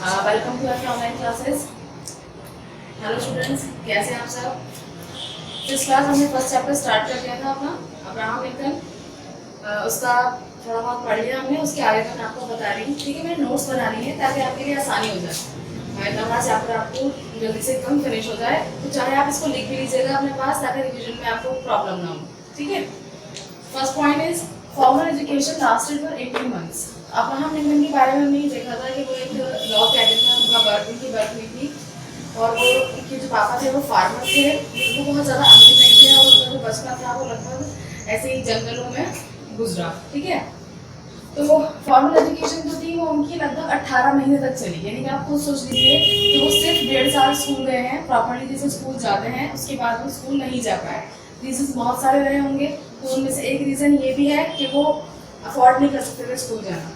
Welcome to our online classes. Hello students, कैसे हैं आप सब। इस क्लास हमने फर्स्ट चैप्टर स्टार्ट कर दिया था अपना अब्राहम लिंकन। उसका थोड़ा बहुत पढ़ लिया हमने, उसके आगे का मैं आपको बता रही हूँ। ठीक है, मैंने नोट्स बना लिए हैं ताकि आपके लिए आसानी हो जाए, इतना बड़ा चैप्टर आपको जल्दी से एकदम फिनिश हो जाए। तो चाहे आप इसको लिख भी लीजिएगा अपने पास ताकि रिविजन में आपको प्रॉब्लम ना हो। ठीक है, first point is formal education lasted for 18 months. Abraham Lincoln के बारे में हमने ये देखा था कि वो एक लॉ कैडेट में उनकी बर्थ हुई थी, और वो उनके जो पापा थे वो फार्मर थे। वो बहुत ज़्यादा अमीर नहीं थे और उनका जो बचपन था वो लगभग ऐसे ही जंगलों में गुजरा। ठीक है, तो वो फॉर्मल एजुकेशन जो थी वो उनकी लगभग 18 महीने तक चली। यानी कि आप खुद सोच लीजिए कि वो सिर्फ 1.5 साल स्कूल गए हैं प्रॉपरली, जैसे स्कूल जाते हैं, उसके बाद वो स्कूल नहीं जा पाए। रीजन बहुत सारे रहे होंगे, तो उनमें से एक रीज़न ये भी है कि वो अफोर्ड नहीं कर सकते थे स्कूल जाना।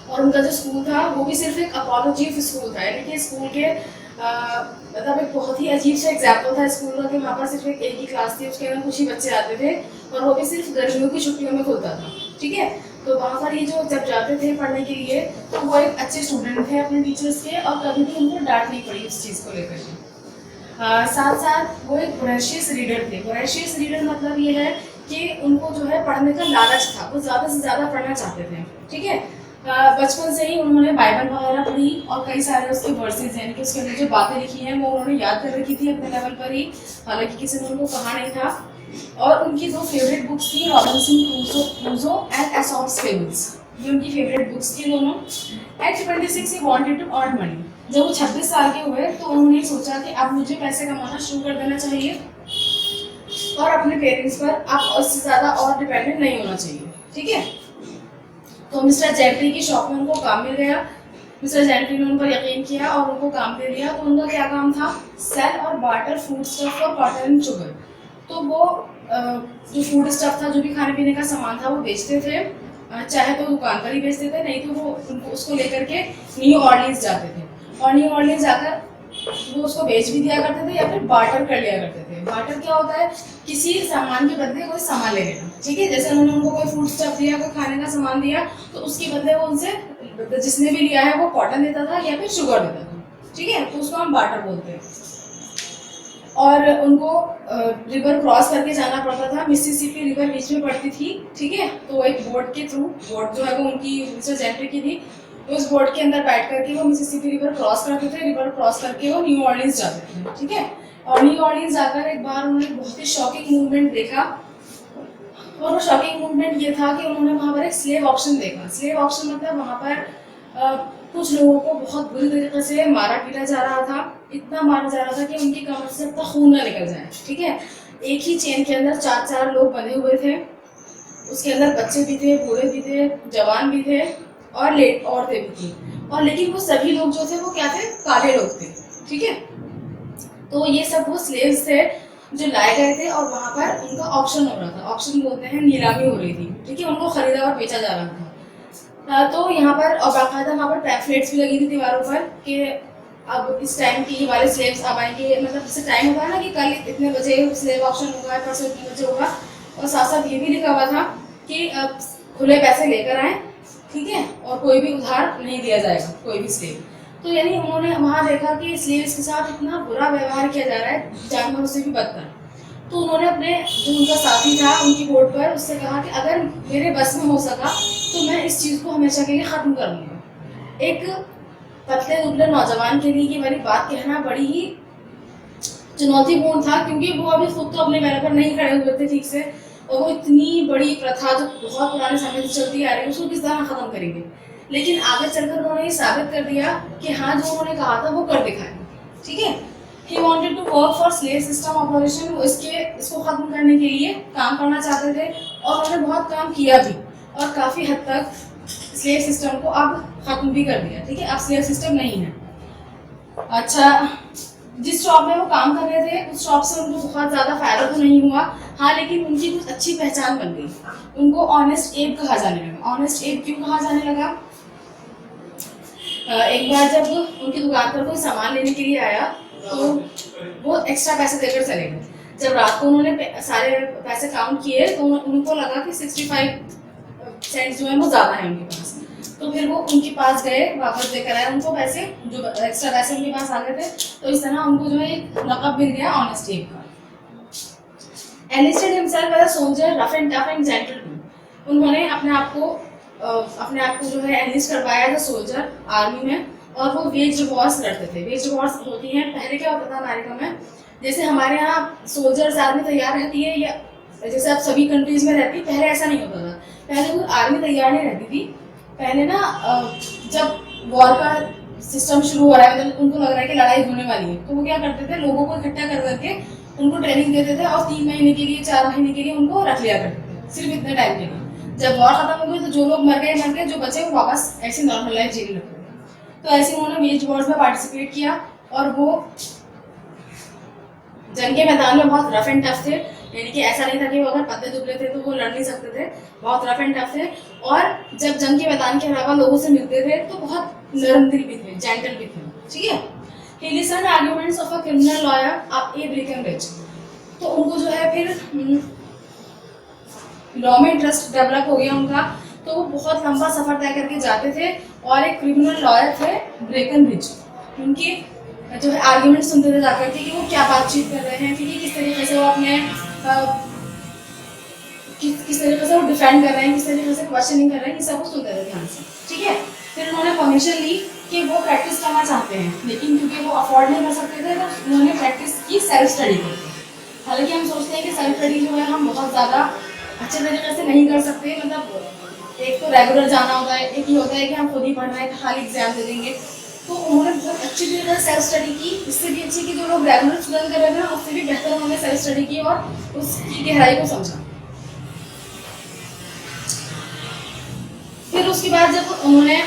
और उनका जो स्कूल था वो भी सिर्फ एक अपोलॉजी स्कूल था, यानी कि स्कूल के मतलब एक बहुत ही अजीब सा एग्जाम्पल था स्कूल का कि वहाँ पर सिर्फ एक ही क्लास थी, उसके अंदर कुछ ही बच्चे आते थे और वो भी सिर्फ गर्मियों की छुट्टियों में खुलता था। ठीक है, तो वहाँ पर ये जो जब जाते थे पढ़ने के लिए तो वो एक अच्छे स्टूडेंट थे अपने टीचर्स के, और कभी भी उनको डांट नहीं पड़ी उस चीज़ को लेकर के। साथ साथ वो एक वोरेशियस रीडर थे। वोरेशियस रीडर मतलब ये है कि उनको जो है पढ़ने का लालच था, वो ज़्यादा से ज़्यादा पढ़ना चाहते थे। ठीक है, बचपन से ही उन्होंने बाइबल वगैरह पढ़ी और कई सारे उसके वर्सेस यानी कि उसके अंदर जो बातें लिखी हैं वो उन्होंने याद कर रखी थी अपने लेवल पर ही, हालांकि किसी ने उनको कहा नहीं था। और उनकी दो फेवरेट बुक्स थी, Robinson Crusoe and Aesop's fables. ये उनकी फेवरेट बुक्स थी दोनों। एट 26 ही वांटेड टू अर्न मनी। जब वो 26 साल के हुए तो उन्होंने सोचा कि अब मुझे पैसे कमाना शुरू कर देना चाहिए और अपने पेरेंट्स पर अब उससे ज़्यादा और डिपेंडेंट नहीं होना चाहिए। ठीक है, तो मिस्टर जेंट्री की शॉप में उनको काम मिल गया। मिस्टर जेंट्री ने उन पर यकीन किया और उनको काम दे दिया। तो उनका क्या काम था, सेल और barter food stuff for cotton and sugar. तो वो जो फूड स्टफ था, जो भी खाने पीने का सामान था, वो बेचते थे। चाहे तो दुकान पर ही बेचते थे, नहीं तो वो उनको उसको लेकर के न्यू ऑर्लिन्स जाते थे और न्यू ऑर्लिन्स जाकर वो उसको बेच भी दिया करते थे या फिर बार्टर कर लिया करते थे। बार्टर क्या होता है, किसी सामान के बदले कोई सामान ले लेना। ठीक है, जैसे उन्होंने उनको कोई फूड स्टफ दिया, कोई खाने का सामान दिया, तो उसके बदले वो उनसे जिसने भी लिया है वो कॉटन देता था या फिर शुगर देता था। ठीक है, तो उसको हम बार्टर बोलते हैं। और उनको रिवर क्रॉस करके जाना पड़ता था, मिसिसिपी रिवर बीच में पड़ती थी। ठीक है, तो एक बोट के थ्रू, बोट जो है वो उनकी मिस्टर जेंट्री की थी, उस बोट के अंदर बैठ करके वो मिसिसिपी रिवर क्रॉस करते थे। रिवर क्रॉस करके वो न्यू ऑर्लिन्स जाते थे। ठीक है, और न्यू ऑर्लिन्स जाकर एक बार उन्होंने बहुत ही शॉकिंग मूवमेंट देखा, और वो शॉकिंग मूवमेंट ये था कि उन्होंने वहाँ पर एक स्लेव ऑक्शन देखा। स्लेव ऑक्शन मतलब वहाँ पर कुछ लोगों को बहुत बुरी तरीके से मारा पीटा जा रहा था। इतना मारा जा रहा था कि उनकी कमर से इतना खून ना निकल जाए। ठीक है, एक ही चेन के अंदर 4 लोग बंधे हुए थे, उसके अंदर बच्चे भी थे, बूढ़े भी थे, जवान भी थे और औरतें भी थी। और लेकिन वो सभी लोग जो थे वो क्या थे, काले लोग थे। ठीक है, तो ये सब वो स्लेव्स थे जो लाए गए थे और वहाँ पर उनका ऑक्शन हो रहा था। ऑक्शन बोलते हैं, नीलामी हो रही थी। ठीक है, उनको खरीदा और बेचा जा रहा था। तो यहाँ पर और बाकायदा वहाँ पर पैम्फलेट्स भी लगी थी दीवारों पर कि अब इस टाइम की वाले स्लेव्स अब आएंगे, मतलब जैसे टाइम होता है ना कि कल इतने बजे स्लेव ऑक्शन होगा, परसों इतने बजे होगा। और साथ साथ ये भी लिखा हुआ था कि अब खुले पैसे लेकर आए। ठीक है, और कोई भी उधार नहीं दिया जाएगा, कोई भी स्लेव। तो यानी उन्होंने वहाँ देखा कि स्लेव्स के साथ इतना बुरा व्यवहार किया जा रहा है, जानवरों से भी बदतर। तो उन्होंने अपने जो उनका साथी था उनकी बोर्ड पर उससे कहा कि अगर मेरे बस में हो सका तो मैं इस चीज़ को हमेशा के लिए ख़त्म कर दूँगा। एक पतले दुबले नौजवान के लिए ये वाली बात कहना बड़ी ही चुनौतीपूर्ण था, क्योंकि वो अभी खुद तो अपने पैरों पर नहीं खड़े हुए थे ठीक से, और वो इतनी बड़ी प्रथा जो बहुत पुराने समय से चलती आ रही है उसको किस तरह ख़त्म करेंगे। लेकिन आगे चलकर उन्होंने ये साबित कर दिया कि हाँ, जो उन्होंने कहा था वो कर दिखाया। ठीक है, He wanted to work for slave system operation। वो इसको ख़त्म करने के लिए काम करना चाहते थे और उन्होंने बहुत काम किया भी, और काफ़ी हद तक स्लेव सिस्टम को अब ख़त्म भी कर दिया। ठीक है, अब स्लेव सिस्टम नहीं है। अच्छा, जिस शॉप में वो काम कर रहे थे उस शॉप से उनको बहुत ज़्यादा फ़ायदा तो नहीं हुआ, हाँ, लेकिन उनकी कुछ अच्छी पहचान बन गई। उनको ऑनेस्ट एब कहा जाने लगा। ऑनेस्ट एब क्यों कहा जाने लगा, एक बार जब उनकी दुकान पर कोई सामान लेने के लिए आया तो वो एक्स्ट्रा पैसे देकर चले गए। जब रात को उन्होंने सारे पैसे काउंट किए तो उनको लगा कि 65 सेंट्स जो है वो ज़्यादा है उनके पास। तो तो फिर वो उनके पास गए, वापस देकर आए उनको पैसे, जो एक्स्ट्रा पैसे उनके पास आ गए थे। तो इस तरह उनको जो है एक लक़ब मिल गया ऑनेस्ट एब का। Enlisted himself as a soldier, rough and tough and gentle. उन्होंने अपने आप को जो है एनलिस्ट करवाया एज अ सोल्जर आर्मी में, और वो वेज वॉर्स लड़ते थे। वेज वॉर्स होती हैं, पहले क्या होता था अमेरिका में, जैसे हमारे यहाँ सोल्जर्स आर्मी तैयार रहती है या जैसे आप सभी कंट्रीज में रहती, पहले ऐसा नहीं होता था। पहले वो आर्मी तैयार नहीं रहती थी। पहले ना जब वॉर का सिस्टम शुरू हो रहा है, मतलब उनको लग रहा है कि लड़ाई होने वाली है, तो वो क्या करते थे, लोगों को इकट्ठा कर करके उनको ट्रेनिंग देते थे और 3 महीने के लिए 4 महीने के लिए उनको रख लिया करते थे, सिर्फ इतने टाइम के लिए। जब वॉर खत्म हो गई तो जो लोग मर गए, जो बचे वो वापस ऐसी नॉर्मल लाइफ जीने लगे। तो ऐसे उन्होंने वेज वॉर्स में पार्टिसिपेट किया और वो जंग के मैदान में बहुत रफ एंड टफ थे। यानी कि ऐसा नहीं था कि वो अगर पतले दुबले थे तो वो लड़ नहीं सकते थे, बहुत रफ एंड टफ थे। और जब जंग के मैदान के अलावा लोगों से मिलते थे तो बहुत नरम दिल भी थे, जेंटल भी थे, ठीक है। He listened arguments of a criminal lawyer a became rich. तो उनको जो है फिर लॉ में इंटरेस्ट डेवलप हो गया उनका, तो वो बहुत लंबा सफर तय करके जाते थे और एक क्रिमिनल लॉयर थे ब्रेकन रिच, उनकी जो है आर्ग्यूमेंट सुनते थे जाकर के कि वो क्या बातचीत कर रहे हैं, ठीक है, किस तरीके से वो अपने किस तरीके से वो डिफेंड कर रहे हैं, किस तरीके से क्वेश्चनिंग कर रहे हैं, ये सब कुछ सुनते थे ध्यान से, ठीक है। फिर उन्होंने परमिशन ली कि वो प्रैक्टिस करना चाहते हैं, लेकिन क्योंकि वो अफोर्ड नहीं कर सकते थे तो उन्होंने प्रैक्टिस की सेल्फ स्टडी की। हालांकि हम सोचते हैं कि सेल्फ स्टडी जो है हम बहुत ज़्यादा अच्छे तरीके से नहीं कर सकते, मतलब एक तो रेगुलर जाना होता है, एक ही होता है कि हम खुद ही पढ़ रहे हैं, खाली एग्जाम दे देंगे। तो उन्होंने बहुत अच्छी तरीके से सेल्फ स्टडी की, इससे भी अच्छी कि जो लोग रेगुलर स्टूडेंट कर रहे थे ना उससे भी बेहतर उन्होंने सेल्फ स्टडी की और उसकी गहराई को समझा। फिर उसके बाद जब उन्होंने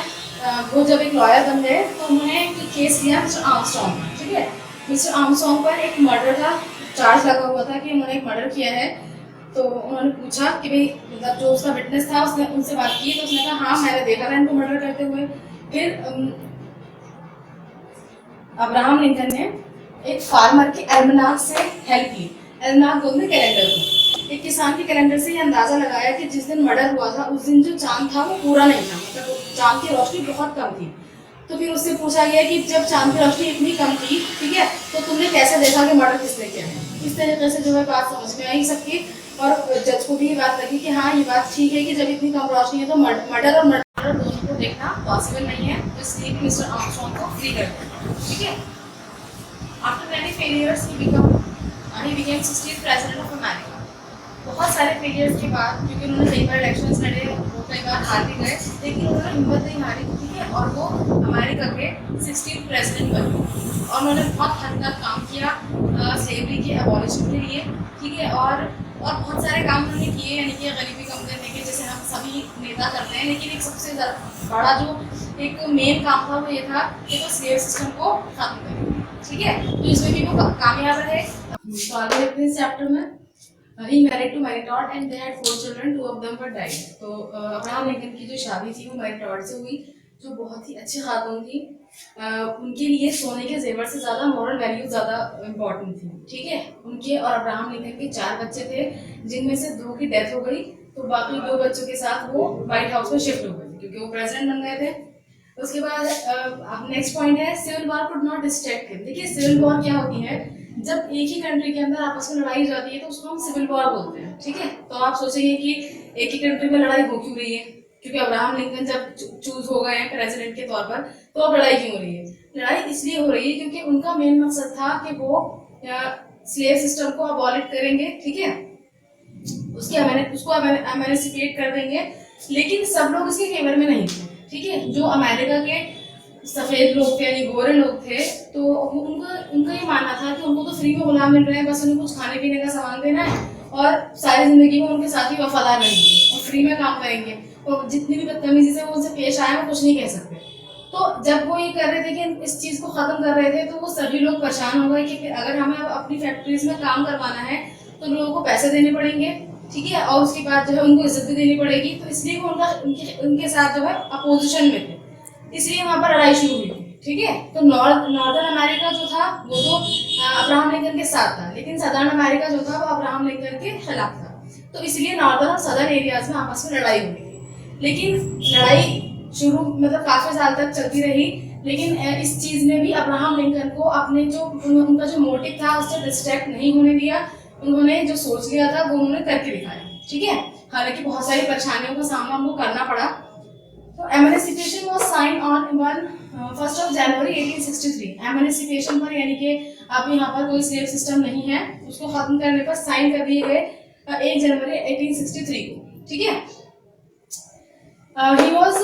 वो जब एक लॉयर बन गए तो उन्होंने एक केस लिया मिस्टर आर्मस्ट्रॉन्ग, ठीक है। मिस्टर आर्मस्ट्रॉन्ग पर एक मर्डर का चार्ज लगा हुआ था कि उन्होंने एक मर्डर किया है। तो उन्होंने पूछा कि भाई, मतलब जो उसका विटनेस था उसने उनसे बात की, तो उसने कहा हाँ मैंने देखा था इनको मर्डर करते हुए। फिर अब्राहम लिंकन ने एक फार्मर के एल्मनाक से हेल्प ली। एल्मनाक बोलते कैलेंडर को। एक किसान के कैलेंडर से ये अंदाजा लगाया कि जिस दिन मर्डर हुआ था उस दिन जो चांद था वो पूरा नहीं था, मतलब चांद की रोशनी बहुत कम थी। तो फिर उससे पूछा गया कि जब चांद की रोशनी इतनी कम थी, ठीक है, तो तुमने कैसे देखा कि मर्डर किसने किया है। इस तरीके से जो है बात समझ में आई सबकी, और जज को भी ये बात लगी कि हाँ ये बात ठीक है कि जब इतनी कम रोशनी है तो मर्डर और मर्डर दोनों को देखना पॉसिबल नहीं है, तो इसलिए मिस्टर आर्मस्ट्रॉन्ग को फ्री कर दिया, ठीक है। After many failures he became 16th president of America. बहुत सारे फेलियर्स के बाद, क्योंकि उन्होंने कई बार इलेक्शंस लड़े, वो कई बार हार भी गए, लेकिन उन्होंने हिम्मत नहीं हारी, ठीक है, और वो अमेरिका के 16th प्रेसिडेंट बने। और उन्होंने बहुत हद तक काम किया स्लेवरी के एबॉलिशन के लिए, ठीक है, और बहुत सारे काम उन्होंने किए, यानी कि गरीबी कम करने के, जैसे हम सभी नेता करते हैं, लेकिन एक सबसे बड़ा जो एक मेन काम था वो ये था कि वो स्लेव सिस्टम को खत्म करें, ठीक है। तो इसमें भी वो कामयाब रहे। तो आगे देखते हैं चैप्टर में। He married to Mary Todd and they had 4 children, 2 of them were died। तो अब्राहम लिंकन की जो शादी थी वो मैरी टॉड से हुई, जो बहुत ही अच्छी खातून थी। उनके लिए सोने के जेवर से ज़्यादा मॉरल वैल्यू ज़्यादा इम्पॉर्टेंट थी, ठीक है। उनके और अब्राहम लिंकन के 4 बच्चे थे, जिनमें से 2 की डेथ हो गई, तो बाकी 2 बच्चों के साथ वो व्हाइट हाउस में शिफ्ट हो गए क्योंकि वो प्रेसिडेंट बन गए थे। उसके बाद अब नेक्स्ट पॉइंट है civil war could not distract him. देखिए सिविल वॉर क्या होती है, जब एक ही कंट्री के अंदर आपस में लड़ाई जाती है तो उसको हम सिविल वॉर बोलते हैं, ठीक है। तो आप सोचेंगे कि एक ही कंट्री में लड़ाई हो क्यों रही है, क्योंकि अब्राहम लिंकन जब चूज हो गए हैं प्रेसिडेंट के तौर पर, तो अब लड़ाई क्यों हो रही है। लड़ाई इसलिए हो रही है क्योंकि उनका मेन मकसद था कि वो स्लेव सिस्टम को अबॉलिट करेंगे, ठीक है, उसको एमेंसिपेट कर देंगे, लेकिन सब लोग इसके फेवर में नहीं थे, ठीक है। जो अमेरिका के सफ़ेद लोग थे यानी गोरे लोग थे, तो उनका ये मानना था कि उनको तो फ्री में गुलाम मिल रहे हैं, बस उन्हें कुछ खाने पीने का सामान देना है और सारी ज़िंदगी में उनके साथ ही वफादार रहेंगे और फ्री में काम करेंगे, और जितनी भी बदतमीजी से वो उनसे पेश आए वो कुछ नहीं कह सकते। तो जब वो ये कर रहे थे कि इस चीज़ को ख़त्म कर रहे थे, तो वो सभी लोग परेशान हो गए कि अगर हमें अपनी फैक्ट्रीज में काम करवाना है तो लोगों को पैसे देने पड़ेंगे, ठीक है, और उसके बाद जो है उनको इज्जत भी देनी पड़ेगी। तो इसलिए वो उनके साथ जो है अपोजिशन में थे, इसलिए वहाँ पर लड़ाई शुरू हुई थी, ठीक है। तो नॉर्दर्न अमेरिका जो था वो तो अब्राहम लिंकन के साथ था, लेकिन सदर्न अमेरिका जो था वो अब्राहम लिंकन के खिलाफ था। तो इसलिए नॉर्दर्न और सदर्न एरियाज में आपस में लड़ाई हुई थी, लेकिन लड़ाई शुरू मतलब काफी साल तक चलती रही, लेकिन इस चीज में भी अब्राहम लिंकन को अपने जो उनका जो मोटिव था उससे डिस्ट्रैक्ट नहीं होने दिया। उन्होंने जो सोच लिया था वो उन्होंने करके दिखाया, ठीक है। हालांकि बहुत सारी परेशानियों का सामना उनको करना पड़ा। तो emancipation was sign on 1 January 1863। Emancipation पर यानी कि अब यहाँ पर कोई स्लेव सिस्टम नहीं है, उसको खत्म करने पर साइन कर दिए गए 1 जनवरी 1863 को, ठीक है। ही वाज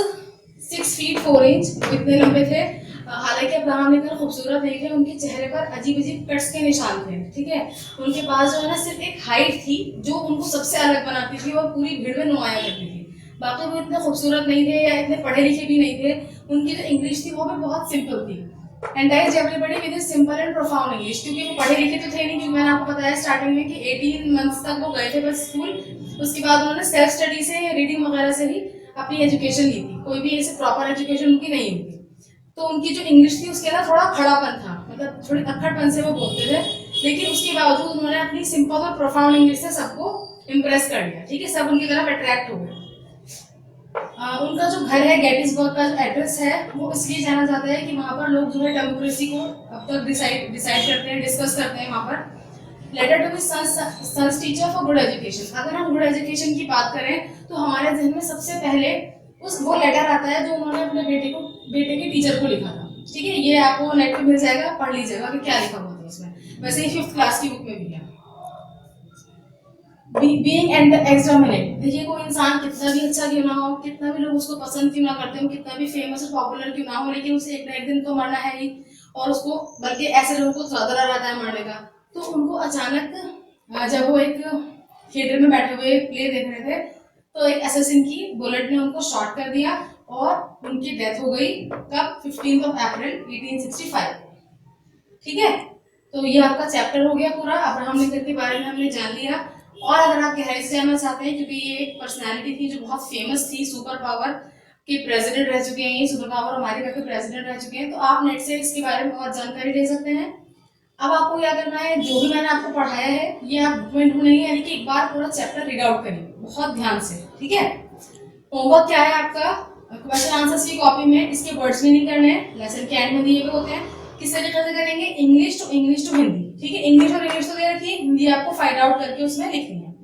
6 फीट 4 इंच, इतने लंबे थे। हालांकि अब्राहम लिंकन खूबसूरत नहीं थे, उनके चेहरे पर अजीब अजीब कट्स के निशान थे, ठीक है। उनके पास जो है ना सिर्फ एक हाइट थी जो उनको सबसे अलग बनाती थी और पूरी भीड़ में नुमाया करती थी। बाकी वो इतने खूबसूरत नहीं थे या इतने पढ़े लिखे भी नहीं थे। उनकी जो इंग्लिश थी वो भी बहुत सिंपल थी। Entices everybody with simple and profound English, क्योंकि वो पढ़े लिखे तो थे नहीं, क्योंकि मैंने आपको बताया स्टार्टिंग में कि 18 मंथ्स तक वो गए थे बस स्कूल। उसके बाद उन्होंने सेल्फ स्टडी से, रीडिंग वगैरह से ही अपनी एजुकेशन ली थी, कोई भी ऐसे प्रॉपर एजुकेशन उनकी नहीं हुई। तो उनकी जो इंग्लिश थी उसके ना थोड़ा खड़ापन था, मतलब थोड़ी अक्खड़पन से वो बोलते थे, लेकिन उसके बावजूद उन्होंने अपनी सिंपल और प्रोफाउंड इंग्लिश से सबको इम्प्रेस कर लिया, ठीक है। सब उनकी तरफ अट्रैक्ट हो गए। उनका जो घर है गेटिसबर्ग का जो एड्रेस है वो इसलिए जाना जाता है कि वहाँ पर लोग जो है डेमोक्रेसी को अब तक डिसाइड करते हैं, डिस्कस करते हैं वहाँ पर। Letter to son's teacher for good education. अगर हम गुड एजुकेशन की बात करें तो हमारे जहन में सबसे पहले वो लेटर आता है जो उन्होंने अपने बेटे के टीचर को लिखा था, ठीक है। ये आपको नेट पे मिल जाएगा, पढ़ लीजिएगा कि क्या लिखा हुआ था उसमें। वैसे ही 5th क्लास की बुक में भी है। बीइंग एग्जामिनेट, देखिए कोई इंसान कितना भी अच्छा क्यों ना हो, कितना भी लोग उसको पसंद क्यों ना करते हो, कितना भी फेमस और पॉपुलर क्यों ना हो, लेकिन उसे एक ना एक दिन तो मरना है ही। और उसको बल्कि ऐसे लोगों को ज्यादा डर आता है मरने का। तो उनको अचानक जब वो एक थिएटर में बैठे हुए प्ले देख रहे थे तो एक असैसिन की बुलेट ने उनको शॉट कर दिया और उनकी डेथ हो गई कब, 15 अप्रैल 1865, ठीक है। तो ये आपका चैप्टर हो गया पूरा, अब्राहम लिंकन के बारे में हमने जान लिया। और अगर आप गहराई से जानना चाहते हैं, क्योंकि ये एक पर्सनैलिटी थी जो बहुत फेमस थी, सुपर पावर के प्रेसिडेंट रह चुके हैं, ये सुपर पावर अमेरिका के प्रेसिडेंट रह चुके हैं, तो आप नेट से इसके बारे में और जानकारी ले सकते हैं। अब आपको क्या करना है, जो भी मैंने आपको पढ़ाया है ये आप बुक में ढूंढेंगे, यानी कि एक बार पूरा चैप्टर रीड आउट करिए बहुत ध्यान से, ठीक है। होमवर्क क्या है आपका, क्वेश्चन आंसर्स की कॉपी में इसके वर्ड्स मीनिंग करने हैं, लेसन के एंड में दिए हुए होते हैं। किस तरीके से करेंगे, इंग्लिश टू हिंदी, ठीक है। इंग्लिश और इंग्लिश तो दे रखी है, हिंदी आपको फाइंड आउट करके उसमें लिखनी है।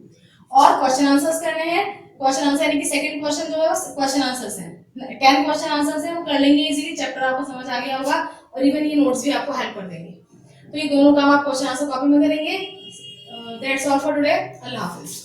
और क्वेश्चन आंसर्स करने हैं, क्वेश्चन आंसर यानी कि सेकंड क्वेश्चन जो है क्वेश्चन आंसर्स है, 10 क्वेश्चन आंसर्स है, वो कर लेंगे इजीली, चैप्टर आपको समझ आ गया होगा और इवन ये नोट्स भी आपको हेल्प कर देंगे। तो ये दोनों काम आप क्वेश्चन आंसर कॉपी में करेंगे। That's all for today, Allah Hafiz.